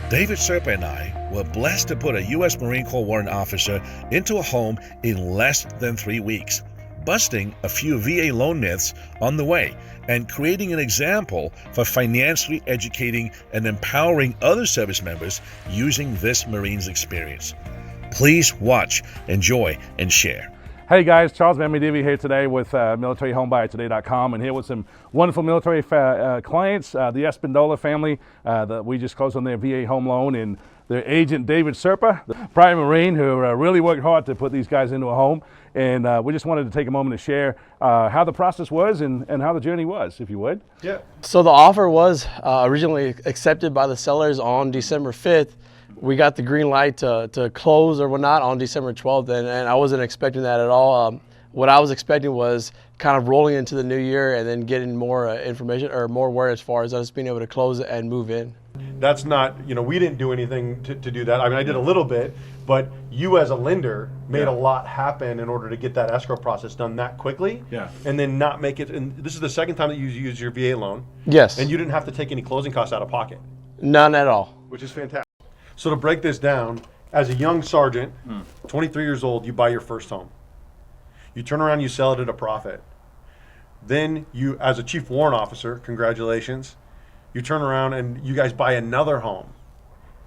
David Serpa and I were blessed to put a U.S. Marine Corps warrant officer into a home in less than 3 weeks, busting a few VA loan myths on the way and creating an example for financially educating and empowering other service members using this Marine's experience. Please watch, enjoy, and share. Hey guys, Charles Mamadivi here today with MilitaryHomeBuyerToday.com, and here with some wonderful military clients, the Espindola family that we just closed on their VA home loan, and their agent David Serpa, the private Marine who really worked hard to put these guys into a home. And we just wanted to take a moment to share how the process was and how the journey was, if you would. Yeah. So the offer was originally accepted by the sellers on December 5th. We got the green light to close or whatnot on December 12th, and I wasn't expecting that at all. What I was expecting was kind of rolling into the new year and then getting more information or more word as far as us being able to close it and move in. That's not, we didn't do anything to do that. I mean, I did a little bit, but you as a lender made a lot happen in order to get that escrow process done that quickly. Yeah. And then not make it, and this is the second time that you used your VA loan. Yes. And you didn't have to take any closing costs out of pocket. None at all. Which is fantastic. So to break this down, as a young sergeant, 23 years old, you buy your first home. You turn around, you sell it at a profit. Then you, as a chief warrant officer, congratulations, you turn around and you guys buy another home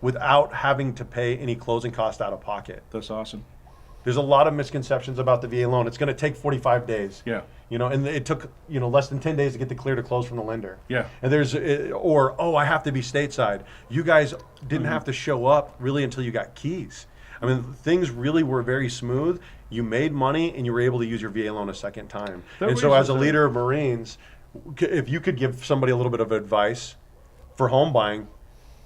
without having to pay any closing cost out of pocket. That's awesome. There's a lot of misconceptions about the VA loan. It's going to take 45 days. Yeah. And it took, less than 10 days to get the clear to close from the lender. Yeah. And I have to be stateside. You guys didn't have to show up really until you got keys. I mean, things really were very smooth. You made money and you were able to use your VA loan a second time. And so as a leader of Marines, if you could give somebody a little bit of advice for home buying,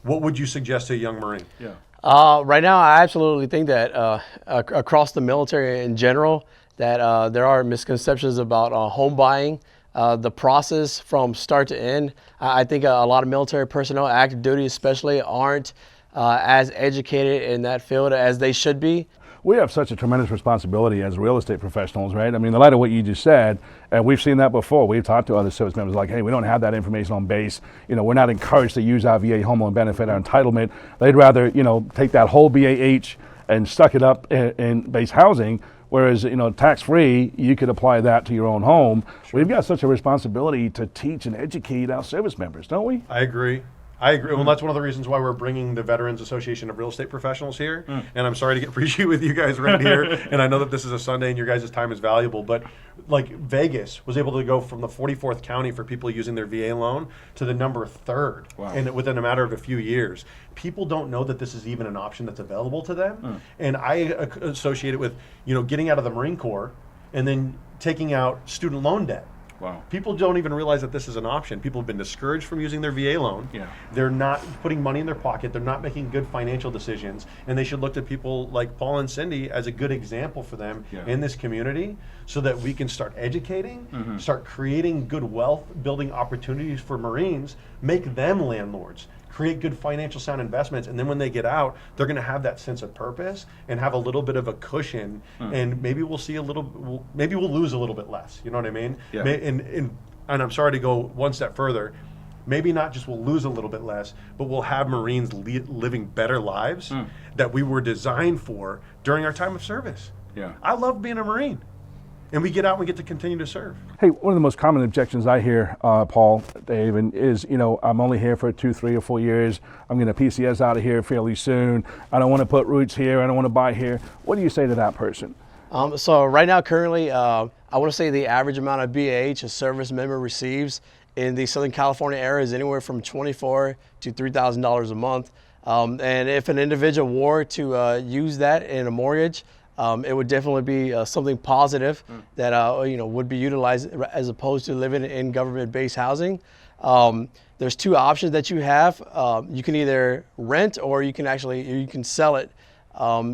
what would you suggest to a young Marine? Yeah. Right now, I absolutely think that across the military in general, that there are misconceptions about home buying. The process from start to end, I think a lot of military personnel, active duty especially, aren't as educated in that field as they should be. We have such a tremendous responsibility as real estate professionals, right? I mean, in light of what you just said, and we've seen that before. We've talked to other service members like, hey, we don't have that information on base. We're not encouraged to use our VA home loan benefit, our entitlement. They'd rather, take that whole BAH and stuck it up in base housing. Whereas, tax-free, you could apply that to your own home. Sure. We've got such a responsibility to teach and educate our service members, don't we? I agree. Well, that's one of the reasons why we're bringing the Veterans Association of Real Estate Professionals here. And I'm sorry to get preachy with you guys right here. And I know that this is a Sunday and your guys' time is valuable. But like Vegas was able to go from the 44th county for people using their VA loan to the number 3rd. Wow. And within a matter of a few years. People don't know that this is even an option that's available to them. And I associate it with, getting out of the Marine Corps and then taking out student loan debt. Wow. People don't even realize that this is an option. People have been discouraged from using their VA loan. Yeah. They're not putting money in their pocket. They're not making good financial decisions. And they should look at people like Paul and Cindy as a good example for them in this community so that we can start educating, start creating good wealth, building opportunities for Marines, make them landlords, create good financial sound investments, and then when they get out, they're going to have that sense of purpose and have a little bit of a cushion, and maybe we'll see maybe we'll lose a little bit less. You know what I mean? Yeah. And I'm sorry to go one step further. Maybe not just we'll lose a little bit less, but we'll have Marines living better lives that we were designed for during our time of service. Yeah. I love being a Marine. And we get out and we get to continue to serve. Hey, one of the most common objections I hear, Paul, Dave, is, I'm only here for 2, 3, or 4 years. I'm going to PCS out of here fairly soon. I don't want to put roots here. I don't want to buy here. What do you say to that person? So right now, currently, I want to say the average amount of BAH a service member receives in the Southern California area is anywhere from $2,400 to $3,000 a month. And if an individual were to use that in a mortgage, it would definitely be something positive that would be utilized as opposed to living in government-based housing. There's 2 options that you have. You can either rent or you can sell it.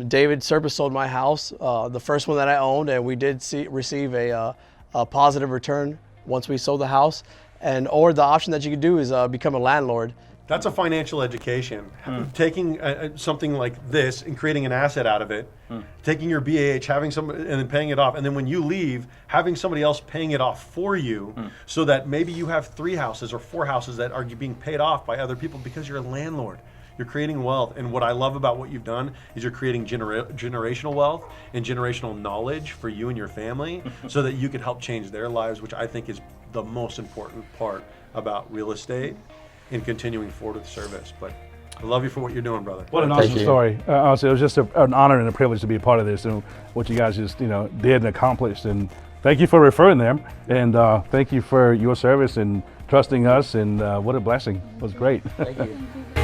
David Serpa sold my house, the first one that I owned, and we did receive a positive return once we sold the house. Or the option that you could do is become a landlord. That's a financial education. Taking something like this and creating an asset out of it, taking your BAH, having and then paying it off, and then when you leave, having somebody else paying it off for you, so that maybe you have 3 houses or 4 houses that are being paid off by other people because you're a landlord. You're creating wealth. And what I love about what you've done is you're creating generational wealth and generational knowledge for you and your family so that you can help change their lives, which I think is the most important part about real estate and continuing forward with service. But I love you for what you're doing, brother. What an awesome story. Honestly, it was just an honor and a privilege to be a part of this and what you guys just, did and accomplished. And thank you for referring them. And thank you for your service and trusting us. And what a blessing. It was great. Thank you.